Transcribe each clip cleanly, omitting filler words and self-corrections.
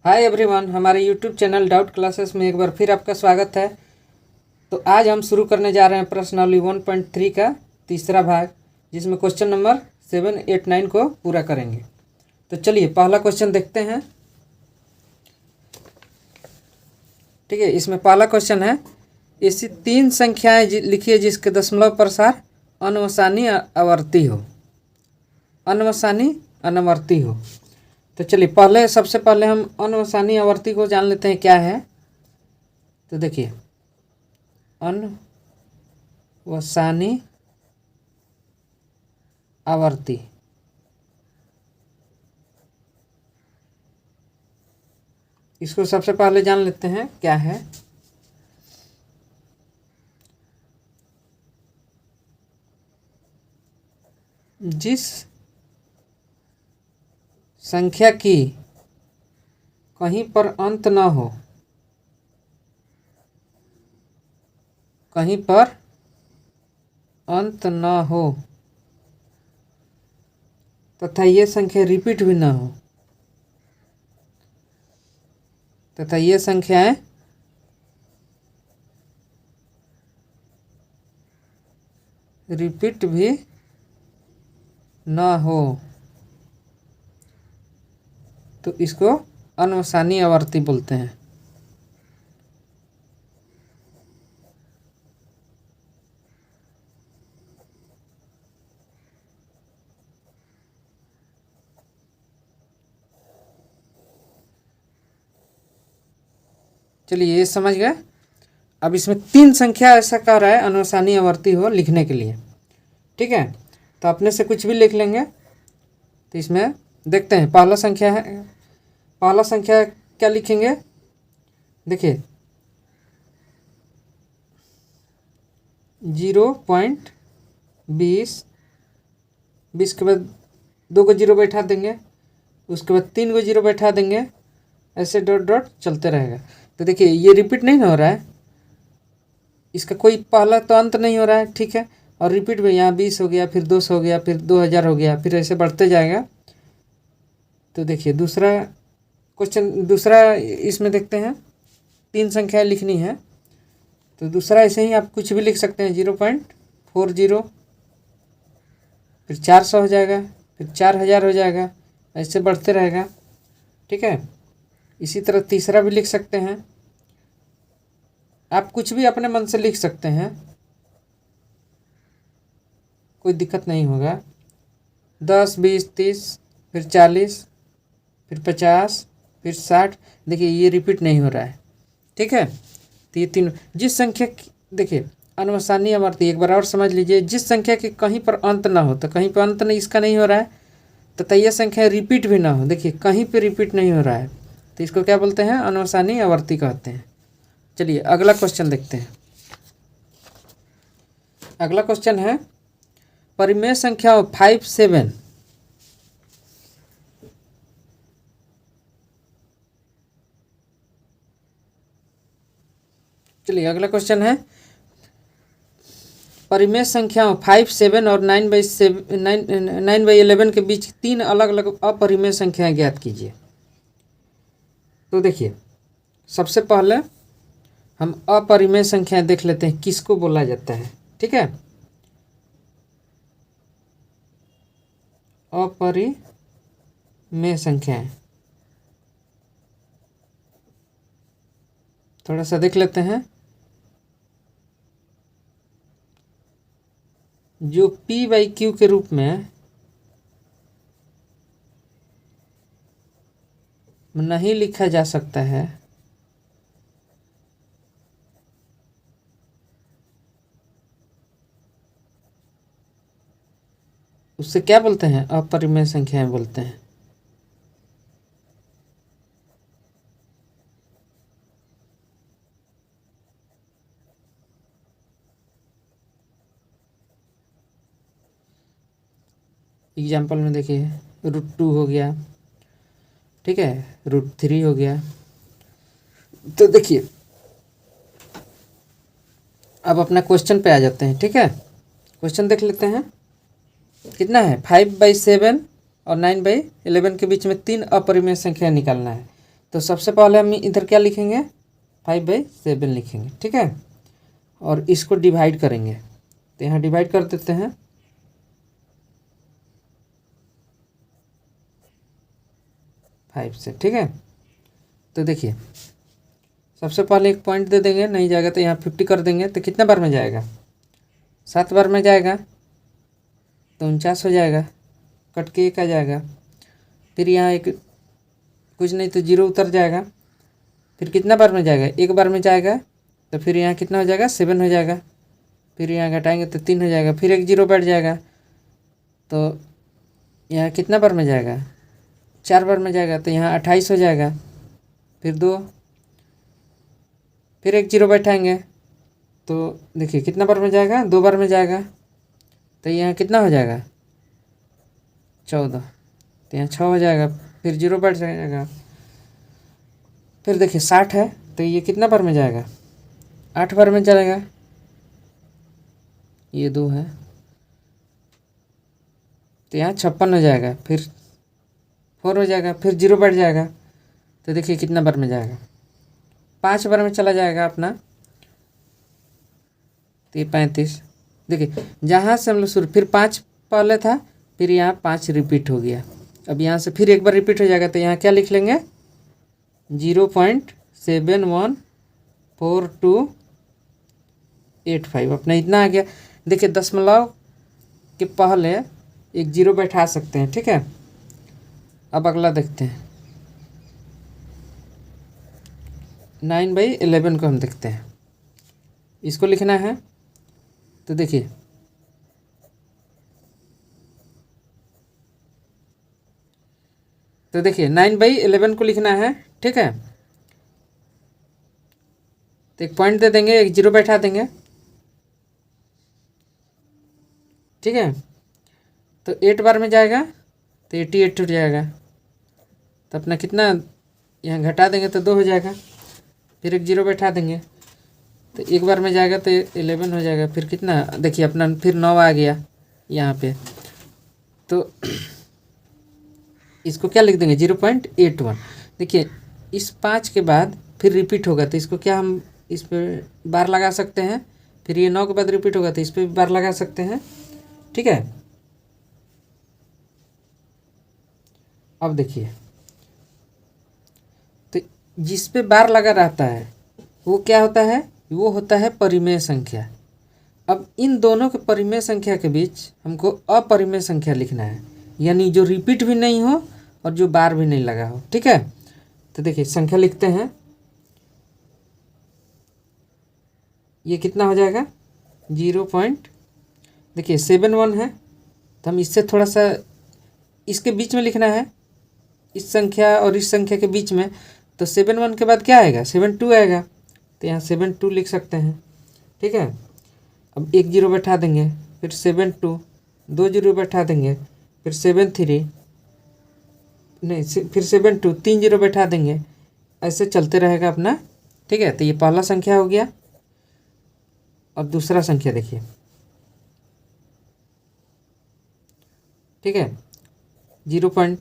Hi everyone, हमारे YouTube channel doubt classes में एक बार फिर आपका स्वागत है। तो आज हम शुरू करने जा रहे हैं प्रश्नावली 1.3 का तीसरा भाग, जिसमें क्वेश्चन नंबर 7, 8, 9 को पूरा करेंगे। तो चलिए पहला क्वेश्चन देखते हैं। ठीक है, इसमें पहला क्वेश्चन है, ऐसी तीन संख्याएं लिखिए जिसके दशमलव प्रसार अनवसानी आवर्ती हो। अनवसानी अनवर्ती हो। तो चलिए सबसे पहले हम अनवसानी आवर्ती को जान लेते हैं क्या है। तो देखिए, अनवसानी आवर्ती इसको सबसे पहले जान लेते हैं क्या है। जिस संख्या की कहीं पर अंत न हो, कहीं पर अंत न हो तथा ये संख्या रिपीट भी न हो, तथा ये संख्याएं रिपीट भी न हो, तो इसको अनवसानी आवर्ती बोलते हैं। चलिए ये समझ गए। अब इसमें तीन संख्या ऐसा कह रहा है अनवसानी आवर्ती हो लिखने के लिए। ठीक है, तो अपने से कुछ भी लिख लेंगे। तो इसमें देखते हैं पहला संख्या है, पहला संख्या क्या लिखेंगे। देखिए 0.20, 20 के बाद 2 को 0 बैठा देंगे, उसके बाद 3 को 0 बैठा देंगे, ऐसे डॉट डॉट चलते रहेगा। तो देखिए ये रिपीट नहीं हो रहा है, इसका कोई पहला तो अंत नहीं हो रहा है। ठीक है, और रिपीट भी यहाँ 20 हो गया, फिर 200 हो गया, फिर 2000 हो गया, फिर ऐसे बढ़ते जाएगा। तो देखिए दूसरा क्वेश्चन, दूसरा इसमें देखते हैं, तीन संख्याएं लिखनी है। तो दूसरा ऐसे ही आप कुछ भी लिख सकते हैं, 0.40, फिर 400 हो जाएगा, फिर 4000 हो जाएगा, ऐसे बढ़ते रहेगा। ठीक है, इसी तरह तीसरा भी लिख सकते हैं। आप कुछ भी अपने मन से लिख सकते हैं, कोई दिक्कत नहीं होगा। 10, 20, 30, फिर 40, फिर 50, फिर 60। देखिए ये रिपीट नहीं हो रहा है। ठीक है, तो ये तीन, जिस संख्या देखिए अनवसानी आवर्ती, एक बार और समझ लीजिए, जिस संख्या के कहीं पर अंत ना हो, तो कहीं पर अंत नहीं, इसका नहीं हो रहा है, तथा यह संख्या रिपीट भी ना हो। देखिए कहीं पे रिपीट नहीं हो रहा है, तो इसको क्या बोलते हैं, अनवसानी आवर्ती कहते हैं। चलिए अगला क्वेश्चन देखते हैं। अगला क्वेश्चन है, परिमेय संख्या 5, 7 चलिए अगला क्वेश्चन है, परिमेय संख्याओं 5, 7 और 9/11 के बीच तीन अलग अलग अपरिमेय संख्याएं ज्ञात कीजिए। तो देखिए सबसे पहले हम अपरिमेय संख्याएं देख लेते हैं, किसको बोला जाता है। ठीक है, अपरिमेय संख्याएं थोड़ा सा देख लेते हैं। जो P/Q के रूप में नहीं लिखा जा सकता है, उससे क्या बोलते हैं, अपरिमेय संख्याएं बोलते हैं। एग्जाम्पल में देखिए √2 हो गया, ठीक है, √3 हो गया। तो देखिए अब अपना क्वेश्चन पे आ जाते हैं। ठीक है, क्वेश्चन देख लेते हैं, कितना है, 5/7 और 9/11 के बीच में तीन अपरिमेय संख्या निकालना है। तो सबसे पहले हम इधर क्या लिखेंगे, 5/7 लिखेंगे, ठीक है। और इसको डिवाइड करेंगे, तो यहाँ डिवाइड कर देते हैं। फाइव से, ठीक है। तो देखिए सबसे पहले एक पॉइंट दे देंगे, नहीं जाएगा तो यहाँ 50 कर देंगे, तो कितना बार में जाएगा, 7 बार में जाएगा, तो 49 हो जाएगा, कट के 1 आ जाएगा। फिर यहाँ एक कुछ नहीं तो 0 उतर जाएगा। फिर कितना बार में जाएगा, 1 बार में जाएगा, तो फिर यहाँ कितना हो जाएगा, 7 हो जाएगा। फिर यहाँ घटाएंगे तो 3 हो जाएगा, फिर एक 0 बैठ जाएगा, तो यहाँ कितना बार में जाएगा, 4 बार में जाएगा, तो यहाँ 28 हो जाएगा। फिर 2, फिर एक 0 बैठाएंगे, तो देखिए कितना बार में जाएगा, 2 बार में जाएगा, तो यहाँ कितना हो जाएगा, 14, तो यहाँ 6 हो जाएगा। फिर 0 बैठ जाएगा। फिर देखिए 60 है, तो ये कितना बार में जाएगा, 8 बार में चलेगा, ये 2 है, तो यहाँ 56 हो जाएगा। फिर 4 हो जाएगा, फिर 0 बैठ जाएगा, तो देखिए कितना बार में जाएगा, 5 बार में चला जाएगा अपना, तो ये 35। देखिए जहाँ से हम लोग शुरू, फिर 5 पहले था, फिर यहाँ 5 रिपीट हो गया। अब यहाँ से फिर एक बार रिपीट हो जाएगा, तो यहाँ क्या लिख लेंगे, 0.714285, अपना इतना आ गया। देखिए दशमलव के पहले एक 0 बैठा सकते हैं, ठीक है। अब अगला देखते हैं, 9/11 को हम देखते हैं, इसको लिखना है। तो देखिए तो देखिए 9/11 को लिखना है, ठीक है। तो एक पॉइंट दे देंगे, एक 0 बैठा देंगे, ठीक है। तो 8 बार में जाएगा, तो 88 हो जाएगा, तो अपना कितना यहाँ घटा देंगे तो 2 हो जाएगा। फिर एक 0 बैठा देंगे, तो 1 बार में जाएगा तो 11 हो जाएगा। फिर कितना, देखिए अपना फिर 9 आ गया यहाँ पे, तो इसको क्या लिख देंगे, 0.81। देखिए इस 5 के बाद फिर रिपीट होगा, तो इसको क्या हम इस पर बार लगा सकते हैं। फिर ये 9 के बाद रिपीट होगा, तो इस पर भी बार लगा सकते हैं, ठीक है। अब देखिए तो जिस पे बार लगा रहता है वो क्या होता है, वो होता है परिमेय संख्या। अब इन दोनों के परिमेय संख्या के बीच हमको अपरिमेय संख्या लिखना है, यानी जो रिपीट भी नहीं हो और जो बार भी नहीं लगा हो, ठीक है। तो देखिए संख्या लिखते हैं, ये कितना हो जाएगा, 0. देखिए 71 है, तो हम इससे थोड़ा सा इसके बीच में लिखना है, इस संख्या और इस संख्या के बीच में। तो 71 के बाद क्या आएगा, 72 आएगा, तो यहाँ 72 लिख सकते हैं, ठीक है। अब एक 0 बैठा देंगे, फिर 72, 2 0 बैठा देंगे, फिर 73, नहीं फिर 72, 3 0 बैठा देंगे, ऐसे चलते रहेगा अपना, ठीक है। तो ये पहला संख्या हो गया। और दूसरा संख्या देखिए, ठीक है, 0.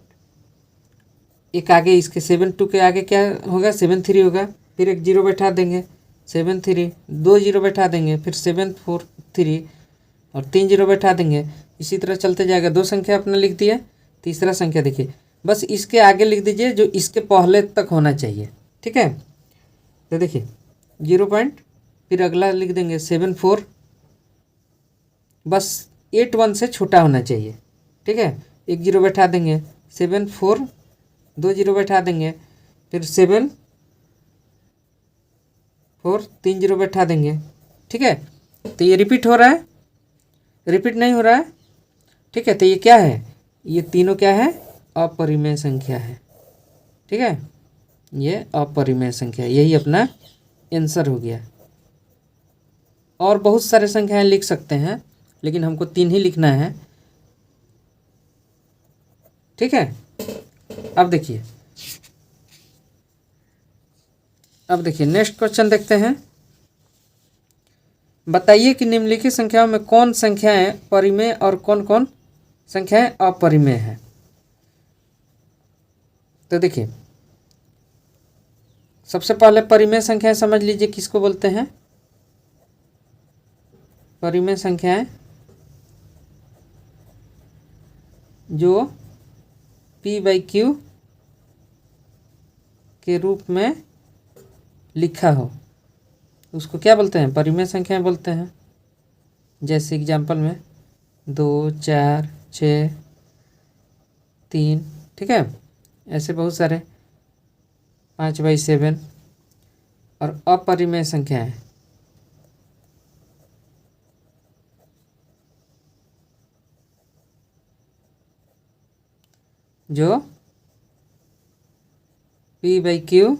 एक आगे इसके 72 के आगे क्या होगा, 73 होगा, फिर एक 0 बैठा देंगे, 73, 2 0 बैठा देंगे, फिर 743 और 3 0 बैठा देंगे। इसी तरह चलते जाएगा। 2 संख्या अपना लिख दिया। तीसरा संख्या देखिए, बस इसके आगे लिख दीजिए जो इसके पहले तक होना चाहिए, ठीक है। तो देखिए 0. फिर अगला लिख देंगे 74, बस 81 से छोटा होना चाहिए, ठीक है। एक 0 बैठा देंगे, 74, 2 0 बैठा देंगे, फिर 7 4, 3 0 बैठा देंगे, ठीक है। तो ये रिपीट हो रहा है, रिपीट नहीं हो रहा है, ठीक है। तो ये क्या है, ये तीनों क्या है, अपरिमेय संख्या है, ठीक है। ये अपरिमेय संख्या, यही अपना आंसर हो गया। और बहुत सारे संख्याएं लिख सकते हैं, लेकिन हमको 3 ही लिखना है, ठीक है। अब देखिए नेक्स्ट क्वेश्चन देखते हैं। बताइए कि निम्नलिखित संख्याओं में कौन संख्याएं परिमेय और कौन कौन संख्याएं अपरिमेय हैं। तो देखिए सबसे पहले परिमेय संख्याएं समझ लीजिए किसको बोलते हैं। परिमेय संख्याएं जो p/q के रूप में लिखा हो उसको क्या बोलते हैं, परिमेय संख्याएं बोलते हैं। जैसे एग्जाम्पल में 2, 4, 6, 3, ठीक है, ऐसे बहुत सारे 5/7। और अपरिमेय संख्याएं जो p/q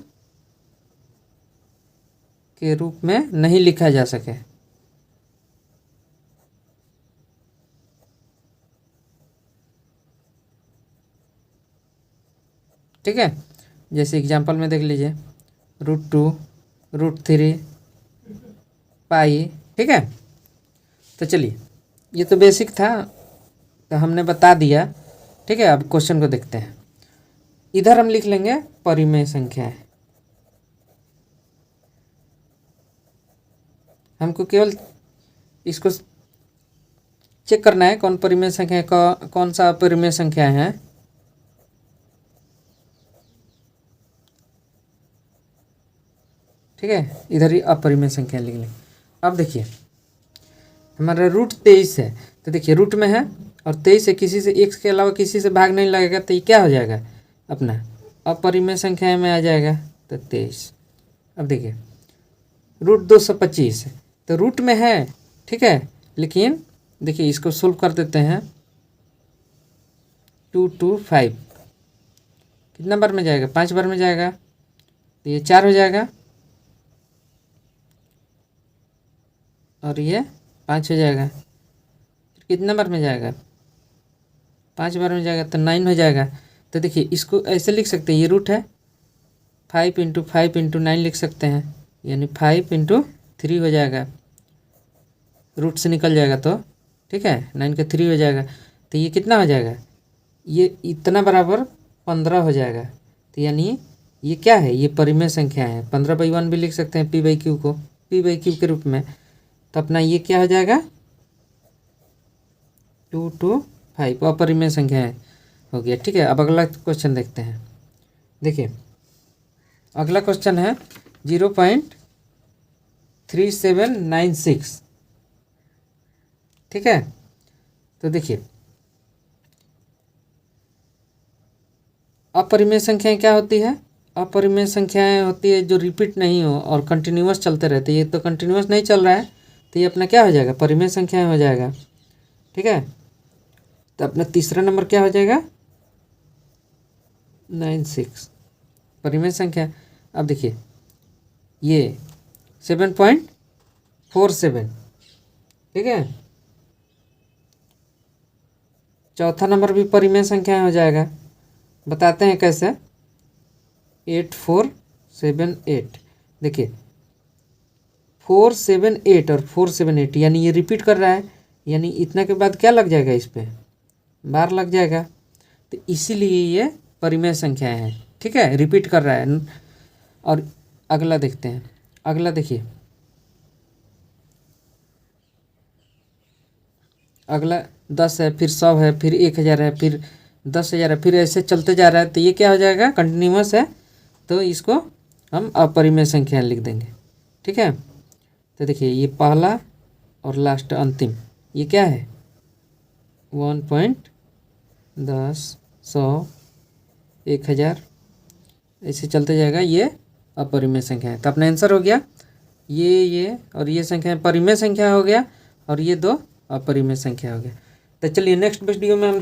के रूप में नहीं लिखा जा सके। ठीक है, जैसे एग्जाम्पल में देख लीजिए √2, √3, पाई। ठीक है, तो चलिए ये तो बेसिक था, तो हमने बता दिया। ठीक है, अब क्वेश्चन को देखते हैं। इधर हम लिख लेंगे परिमेय संख्याएं। हमको केवल इसको चेक करना है कौन परिमेय संख्या है, कौन सा अपरिमेय संख्या है। ठीक है, इधर ही अपरिमेय संख्या लिख लें। अब देखिए हमारा √23 है, तो देखिए रूट में है और 23 है, किसी से एक के अलावा किसी से भाग नहीं लगेगा, तो ये क्या हो जाएगा अपना अपरिमेय संख्या में आ जाएगा, तो 23। अब देखिए √225 है, तो रूट में है, ठीक है, लेकिन देखिए इसको सोल्व कर देते हैं। 225 कितना बार में जाएगा, 5 बार में जाएगा, तो ये 4 हो जाएगा और ये 5 हो जाएगा। फिर कितना बार में जाएगा, 5 बार में जाएगा, तो 9 हो जाएगा। तो देखिए इसको ऐसे लिख सकते हैं, ये रूट है, 5 × 5 × 9 लिख सकते हैं, यानी 5 × 3 हो जाएगा, रूट से निकल जाएगा तो ठीक है, 9 का 3 हो जाएगा। तो ये कितना हो जाएगा, ये इतना बराबर 15 हो जाएगा। तो यानी ये क्या है, ये परिमेय संख्या है। 15/1 भी लिख सकते हैं p/q को, p/q के रूप में। तो अपना ये क्या हो जाएगा 225 अपरिमेय संख्या है, हो गया। ठीक है, अब अगला क्वेश्चन देखते हैं। देखिए अगला क्वेश्चन है 0.3796। ठीक है, तो देखिए अपरिमेय संख्याएं क्या होती है, अपरिमेय संख्याएं होती है जो रिपीट नहीं हो और कंटिन्यूअस चलते रहते हैं। ये तो कंटिन्यूअस नहीं चल रहा है, तो ये अपना क्या हो जाएगा, परिमेय संख्याएं हो जाएगा। ठीक है, तो अपना तीसरा नंबर क्या हो जाएगा 96 परिमेय संख्या। अब देखिए ये 7.47, ठीक है, चौथा नंबर भी परिमेय संख्या हो जाएगा। बताते हैं कैसे, 8478। देखिए 478 और 478, यानी ये रिपीट कर रहा है, यानी इतना के बाद क्या लग जाएगा, इस पर बार लग जाएगा, तो इसीलिए ये परिमेय संख्या है। ठीक है, रिपीट कर रहा है। और अगला देखते हैं, अगला देखिए, अगला 10 है, फिर 100 है, फिर 1000 है, फिर 10,000 है, फिर ऐसे चलते जा रहा है। तो ये क्या हो जाएगा, कंटिन्यूअस है, तो इसको हम अपरिमेय संख्या लिख देंगे। ठीक है, तो देखिए ये पहला और लास्ट अंतिम ये क्या है 1.10 100 1000 ऐसे चलते जाएगा, ये अपरिमेय संख्या है। तो अपना आंसर हो गया ये और ये संख्या परिमेय संख्या हो गया और ये दो अपरिमेय संख्या हो गया। तो चलिए नेक्स्ट वीडियो में हम